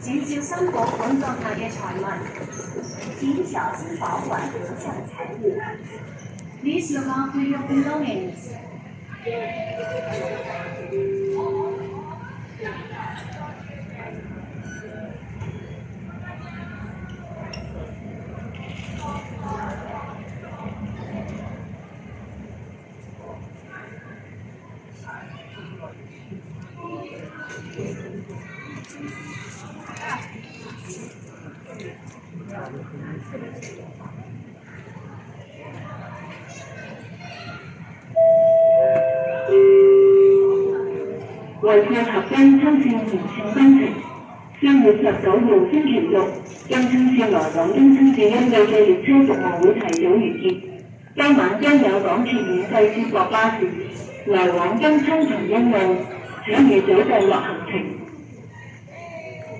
请小心保管閣下嘅財物，請小心保管閣下的財物。Please look after your belongings. 為配合金春線延線工程，3月19號星期六，金春線來往金春至欣澳嘅列車服務會提早完結。當晚將有港鐵免費接駁巴士來往金春同欣澳，請預早計劃行程。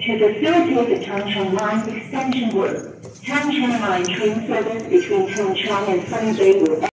To facilitate the Changchun Line extension work, Changchun Line train service between Changchun and Sunday will